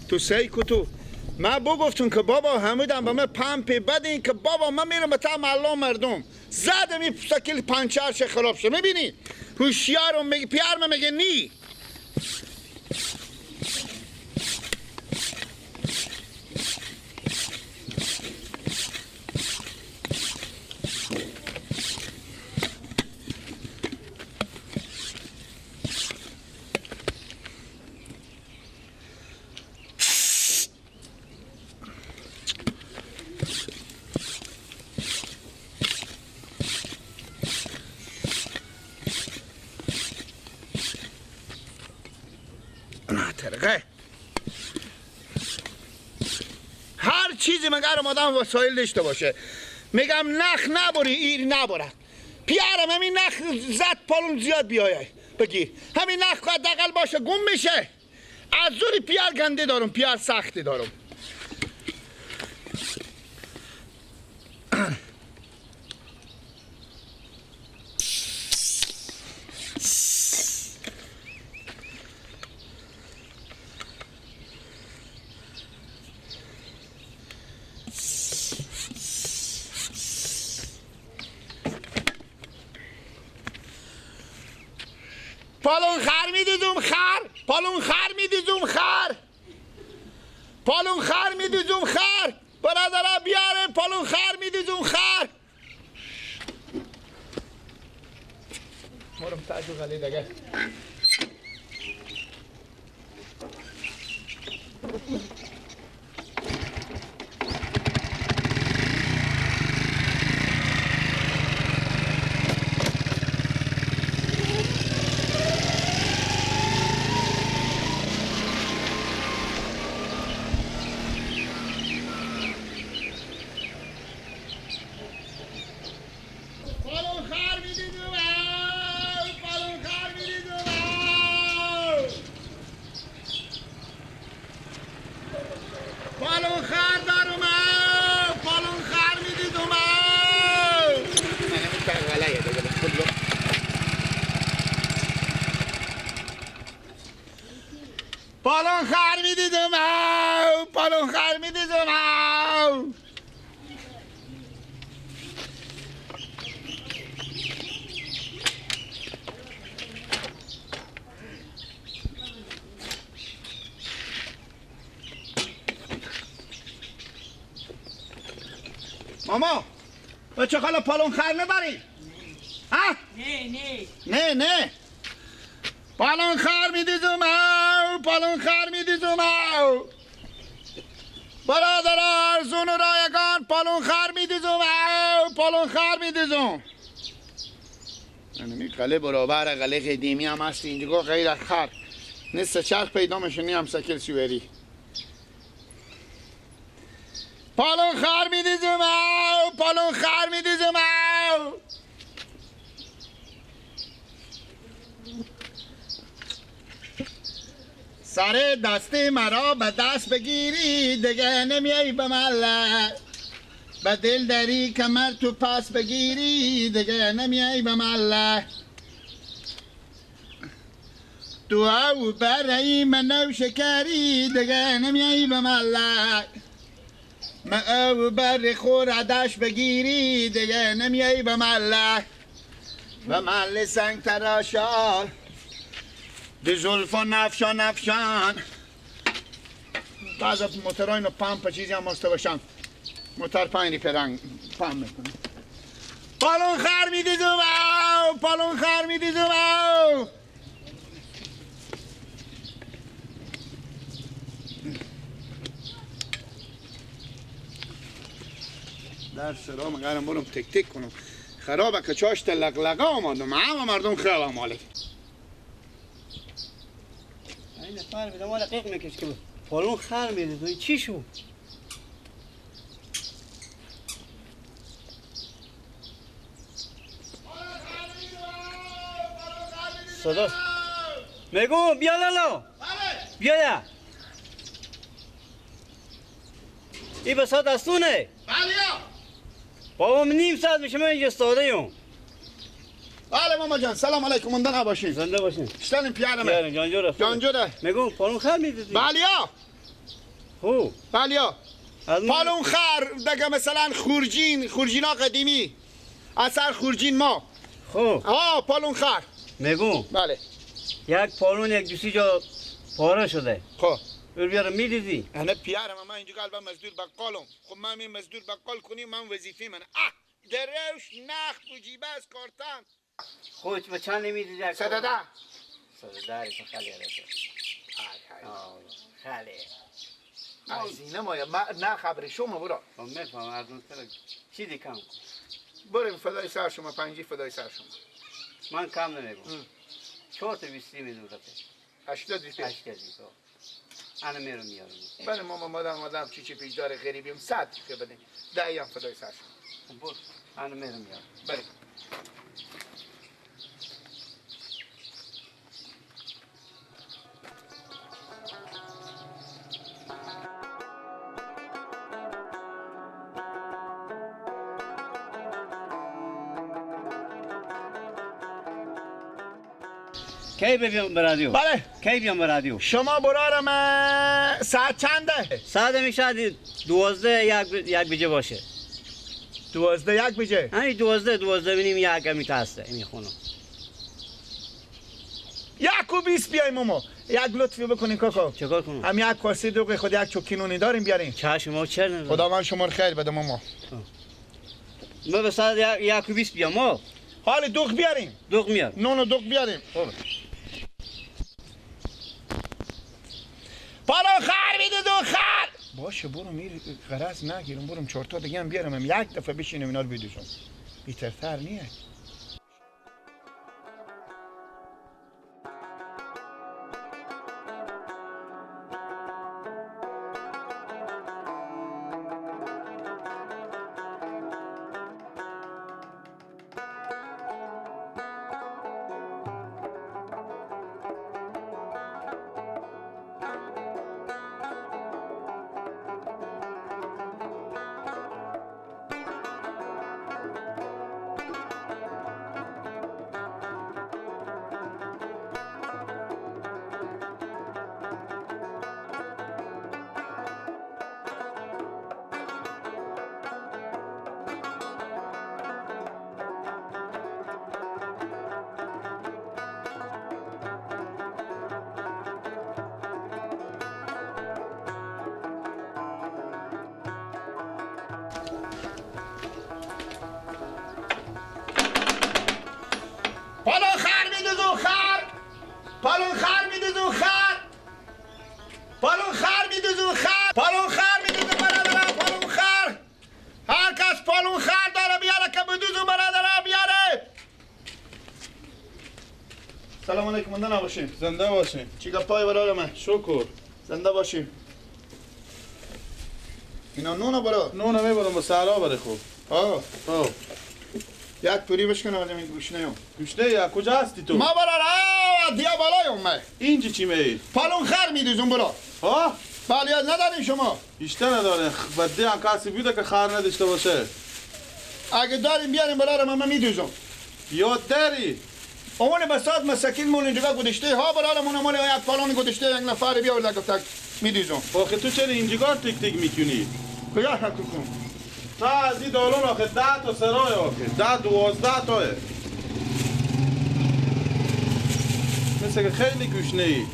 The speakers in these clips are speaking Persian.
تو سیکو تو من بگفتون که بابا همودم به من پمپی بدین که بابا من میرم به تا محلا مردم زدم این سکیل پنچرش خراب شد. میبینی هوشیارم میگه پیارم میگه نی هر چیزی مگر آدم وسایل داشته باشه. میگم نخ نبری ایر نبرد پیارم همین نخ زد پالون زیاد بیایه بگیر همین نخ که دقل باشه گم میشه. از زوری پیار گنده دارم پیار سختی دارم. پالون خر میدیدم خر پالون خر میدیدم خر پالون خر میدیدم خر برادرها بیاره پالون خر میدیدم خر مورم تاجو غلی دیگه پالون خر میدیدم پالون خر میدیدم ماما بچه خالا پالون خر نبری ها؟ نه پالون خر میدیدم پالون خر میدیدم برادر ارزون و رایگان پالون خر میدیدم پالون خر میدیدم اینمی قله برابر قله قدیمی هم هست اینجا غیر از خر نصف چرخ پیدا میشونی هم سکل سویری پالون خر میدیدم پالون خر میدیدم سر دستی مرا به دست بگیری دیگه نمیای به محله به دل دری کمر تو پس بگیری دیگه نمیای به محله تو او برای منو شکری دیگه نمیای به محله ما او بر خور عدش بگیری دیگه نمیای به محله به محله سنگ تراشا دی زلفا نفشان بعض موترها اینو پمپ چیزی هم مسته باشن موتر پایینی پرنگ پمپ میکنه پالون خر میدیدم پالون خر میدیدم در سرا مگرم برم تک تک کنم خرابه که چاشت لقلقه آمادم همه مردم خیلی مالک این نفر بدم والا قیق میکش که پالون خر میدید و چی شو؟ صدا میگو بیا لالا بیا یا ای بسا دستونه بابا من نیم ساعت میشه من اینجا استاده یم بله ماما جان سلام علیکم مندقه باشین زنده باشین شتنیم پیانمه جانجوره جانجوره میگو پالون خر میدید بله یا خو بله از من پالون خر دگه مثلا خورجینا قدیمی اثر خورجین ما خو پالون خر میگم بله یک پالون یک دوستی جا پاره شده خب اون بیاره میدیدی انا پیارم من اینجا قلبم مزدور بقالم خب من می مزدور بقال کنیم من وظیفه من دروش نخ تو جیبه از کارتم خو به چند نمیدیدی؟ صدده صدده تو خیلی رسه خیلی از اینه مایا نه خبر شما برو من میفهم از اون طرف چی دی کم بریم فدای سر شما پنجی فدای سر شما من کم نمیگم 4 تا 20 میدونم 80 بیستی 80 انا میرم میارم بله ماما مادام چی پیشدار غریبیم 100 که بدین 10 هم فدای سر شما بود انا میرم میارم بله کی بیام برادیو بله کی بیام برادیو شما برارم ساعت چنده؟ ساعت میشه 12 یک بجه باشه 12 1 بجه همین 12 بینیم یک میتاسته این خونم 1 و 20 بیایم ماما یک لطفی بکنین کاکا چیکار کنم هم یک کاسه دوغ خود یک چوکی نونی داریم بیارین چشم ما چرا خدا من شما رو خیر بده ماما ما به ساعت 1 و 20 بیام ما حال دوغ بیاریم دوغ میار نون و دوغ بیاریم پالو خر میده دو خر باشه برو میر غرض نگیرم برم 4 تا دیگه هم بیارم یک دفعه بشینم اینا رو بدوشم بیترتر نیه پالون خر میده دو خر پالون خر میده دو خر پالون خر میده دو خر پالون خر میده دو برادرم پالون خر هر کس پالون خر داره بیاره که بدوزو برادرم بیاره سلام علیکم منده نباشیم زنده باشین. چی گپای برادرم شکر. زنده باشیم اینا نونو برا نون میبرم به سهرا بره خوب. خب. یک پوری بشکنم از این گوشنه هم گوشته یا کجا هستی تو؟ ما برا دیا بالایم من اینجا چی میید؟ پالون خر میدوزم برا ها؟ بله یاد نداریم شما بیشتر نداره. بده هم کسی بیده که خر نداشته باشه. اگه داریم بیاریم برا من میدوزم یاد داری؟ اون بسات مساکین مون اینجا گذاشته ها برا من مال یک پالون گذاشته یک نفر بیار گفت میدوزم آخه تو چرا اینجا تیک تیک میکنی؟ کجا حقیقم تا از این دالون آخه 10 تا سرای آخه 10 12 تاه مثل که خیلی گوشنه ای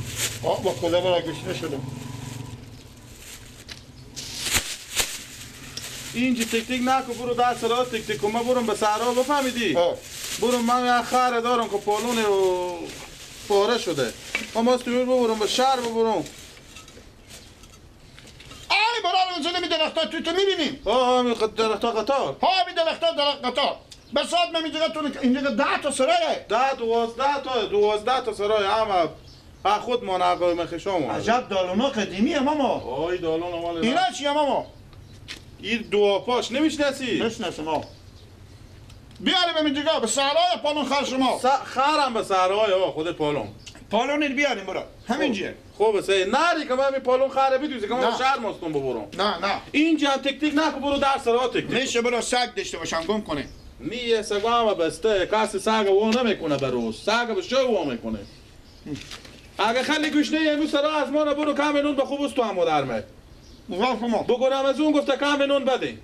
با خدا برا گشنه شدم اینجا تیک تیک نکو برو 10 سرای تیک تیک کن ما برم به سهرا بفهمیدی؟ برو من یک خر دارم که پالون و پاره شده ما استویر ببرم به شهر ببرم آی برا اونجا نمی درختا تو میبینیم می درختا قطار ها می درختا قطار بسات من میگه تو اینجا 10 تا سرایه 12 تا سرای همه خود ما نقای مخشام عجب دالونا قدیمیه ماما آی دالون مال اینا چیه ماما این دو پاش نمیشناسی نشناسم ما بیاریم اینجا به سهرای پالون خر شما خرم به سهرای خود پالون پالون بیاریم برا همینجیه خوبه سه نری که من می پالون خره بدوزی که من به شهر ماستون ببرم نه اینجا هم تک تک نکو برو در سرها تک تک میشه برا سگ داشته باشم گم کنه نیه سگا همه بسته کسی سگ و نمیکنه بروز سگ به شو و میکنه اگه خیلی گوشنه امروز سرا از ما برو کم نون به خوب است تو هم درمه بگونم از اون گفته کم نون بده.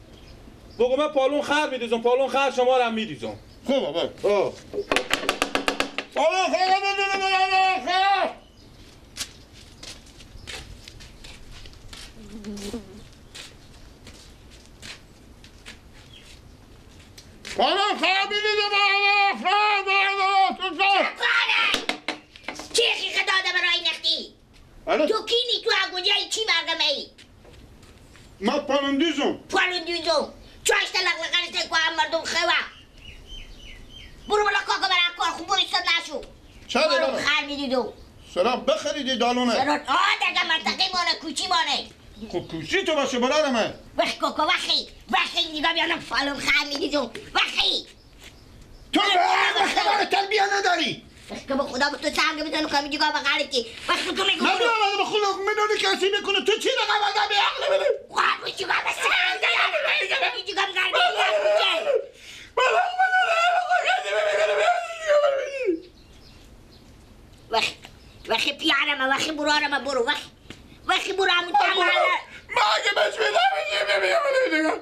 بگو من پالون خر میدیزم، پالون خر شما رو هم میدیزم. خوبه بله. پالون خر پالون خر میدیزم. چه خیخه داده برای نختی؟ تو کینی تو اگوجای چی برگمه ای؟ ما پالون دیزم. پالون دیزم چاش تلقلقه نسته که هم مردم خواه برو بلا کاکا برای کار خوب برستاد نشو چه پالون دارم؟ خر میدیدو سرا بخریدی دالونه. سرات در منطقه مانه کوچی مانه کوچی تو باشه برادر من. وقت کاکا وقتی نگاه بیانم پالون خر میدیدم وقتی تو به خبر تربیه نداری. وقت که با خدا با تو سنگ بزنو که میگه با غلطی وقت تو میگو من بیامده به خلق منونی کسی میکنه تو چی نگم آدم به عقل بده. خواه میگه با سنگ میگه با غلطی وقتی پیارم وقتی برارم برو وقتی برو همون تمالا ما اگه بهش میدم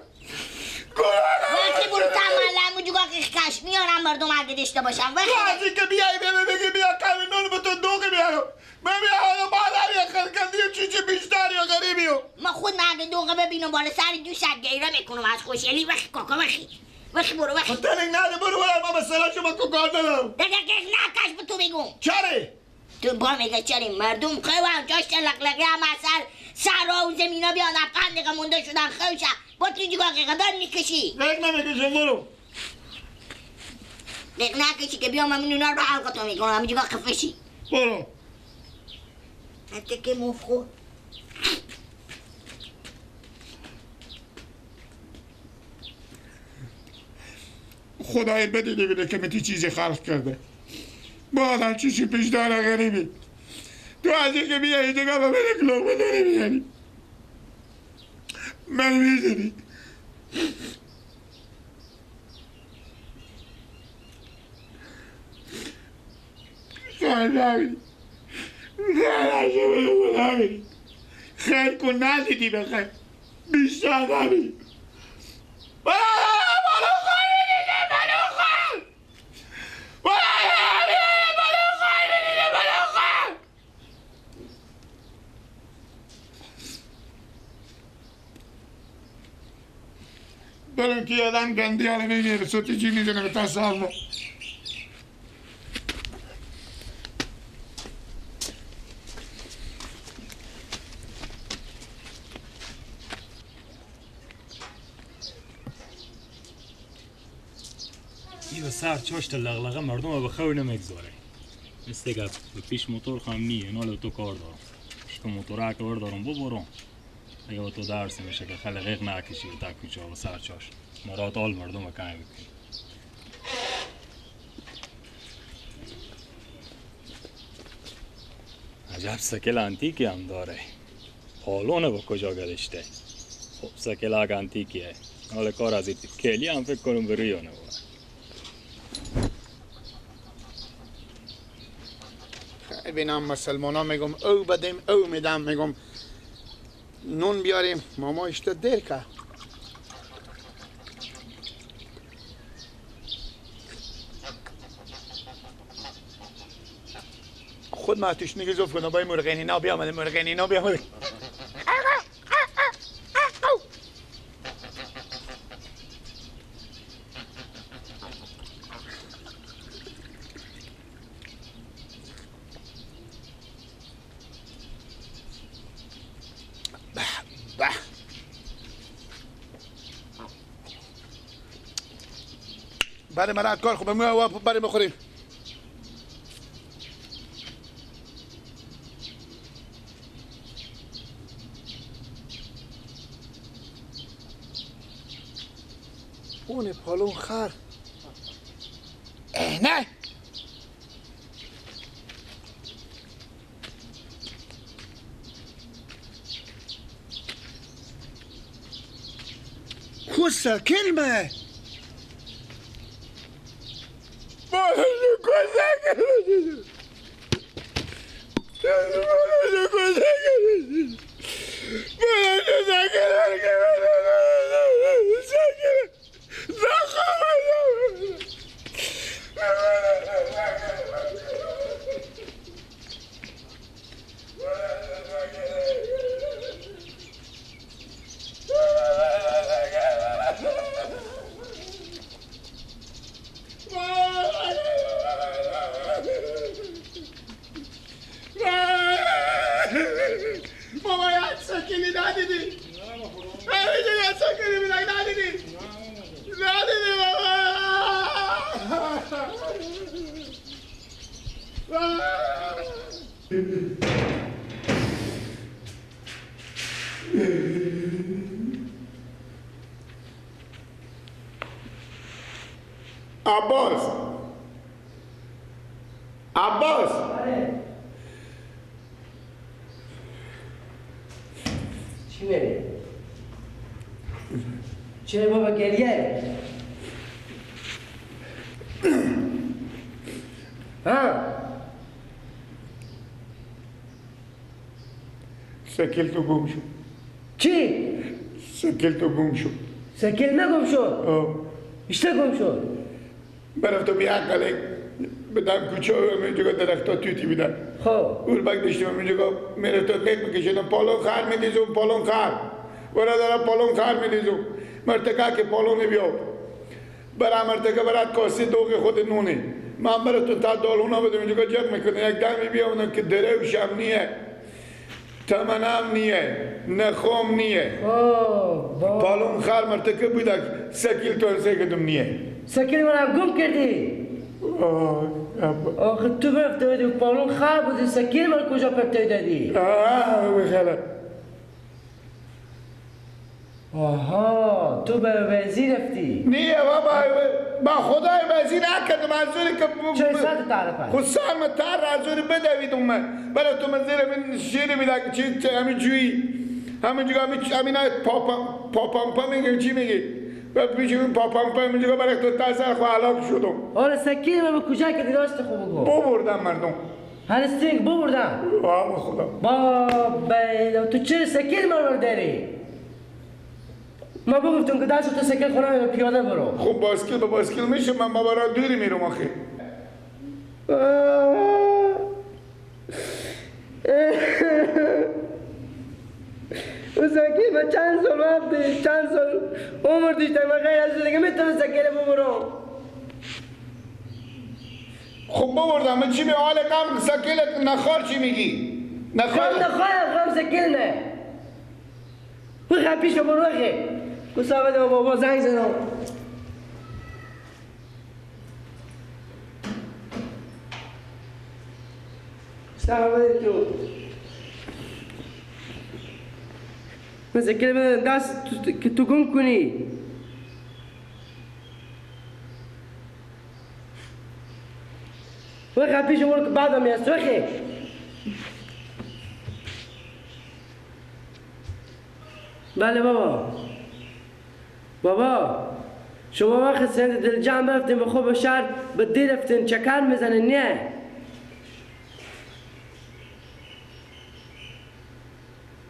وقتی برو تمالا همون جگاه که کش میارم مردم اگه داشته باشم تو از این که بیایی بگی بیا کمی نون به تو دوگه بیارم من بیارم مادر یا خرکندی چی بیشتر یا غریبیو ما خود من اگه دوگه ببینم بالا سر دوست گیره میکنم از خوشحالی وقتی کاکا وقتی برو وقتی تلنگ نده برو ما به سرا شما که کار ندارم دیگه که نکش به تو بگم چره؟ تو با میگه چریم مردم خواه جاش لقلقی هم اثر سرا و زمینا بیان پندقه مونده شدن خوشه با تو جگاه که قدر میکشی رک نمیکشم برو رک نکشی که بیام همین اونا رو حلقه تو میکنم همین جگاه خفشی برو حتی که مفخور خدای بدیده بده که من تی چیزی خلق کرده بعد چیزی پیش داره غریبی تو از اینکه بیایی اینجا با من یک لقمه داری میزنی من میزنی خیر کن ندیدی بخیر بیشتر نبید برم که آدم گندی حالا میمیره سوتی چی میزنه به تصال این به سر چاشت لغلقه مردم رو به خور نمیگذاره مثل که به پیش موتور خواهم نیه نال تو کار دارم تو موتوره کار دارم برم اگه تو درس میشه که خیلی غیق نکشی و تا کوچه و سر چاشت مرات آل مردم رو کنه بکنی عجب سکل انتیکی هم داره پالونه با کجا گذاشته خب سکل اگه انتیکیه حال کار از این کلی هم فکر کنم به ریو نباره ببینم مسلمان ها میگم او بدیم او میدم میگم نون بیاریم ماما اشتا دیر که خود ما تشنگی زوف کنم بای مرغینی نا بیامده مرغینی نا بیامده برای مرد کار خوبه موی برای بخوریم اون پالون خر نه خوسته کلمه عباس عباس چی میری؟ چرا بابا گریه؟ ها؟ سکل تو گم شد چی؟ سکل تو گم شد سکل نگم شد؟ اشتا گم شد؟ برفتم یه عقله بدم کوچه و اینجا درخت ها توتی بیدن خب اول بک داشتم اینجا میرفتم قیق میکشیدم پالون خار میدیزم پالون خار برادرم پالون خار میدیزم مرتکا که پالون بیاو برای مرتکا برات کاسی دوغ خود نونه من براتون تا دالونا بدم اینجا جمع میکنم یک دمی بیاونم که دروشم نیه تمنم نیه نخوم نیه پالون خار مرتکا بودک سکیل تو انسه کدوم نیه سکل من گم کردی؟ آخه تو برفته بودی و پالون خراب بودی سکل من کجا پرتای دادی؟ بخلا آها تو به وزیر رفتی؟ نیه بابا با خدای وزیر نکردم منظوری که چه ساعت تعرفه؟ خود سال من تر رازوری بدویدم من برای تو من زیر من شیری بیدک چی همین جویی همین جگه همین پاپامپا میگه چی میگی؟ و پیش این پاپامپا همین جگه برای تو تاثر خو علاق شدم آره سکل من به کجا کردی راست خوب بگو ببردم مردم هنستینگ ببردم با خدا بابا تو چرا سکل من داری؟ ما بگفتم که دست تو سکل خونه پیاده برو خب باسکل با باسکل میشه من با برای دوری میرم آخه او سکل من چند سال وقتی چند سال عمر داشتم من غیر از دیگه میتونم سکل ببرم خب ببردم من چی به حال کم سکل نخار چی میگی؟ نخار خواهم سکل نه بخواه پیش رو برو بخی مصابت بابا زنگ زنم مصابت تو من سکل بدن دست که تو گم کنی بخواه پیش رو برو که بعدم میست بخی بله بابا شما وقت سند دل جمع برفتین به خوب شهر به دی رفتین چکر میزنین نه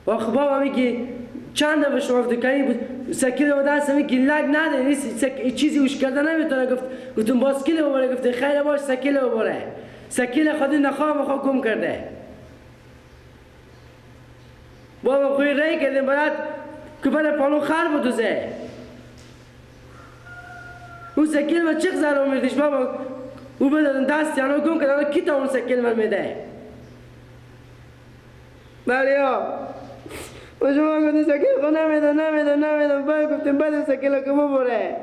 آخه بابا میگی چند دفعه شما گفت کنی بود سکیل و دست میگی لگ نده نیست چیزی اوش کرده نمیتونه گفتم باسکیل ببره گفتین خیلی باش سکیل ببره سکیل خودی نخواه گم کرده بابا خوی رای کردیم برات که برای پالون خار بدوزه اون سکیل من چه خزار میردیش بابا او بدادن دست یعنی گم کردن کی تا اون سکیل من میده بریا و شما گفتیم سکیل خود نمیدن باید گفتیم بده سکیل که ببره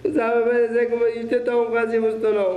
زبه بده سکیل من ایشته تا اون قضی بستنم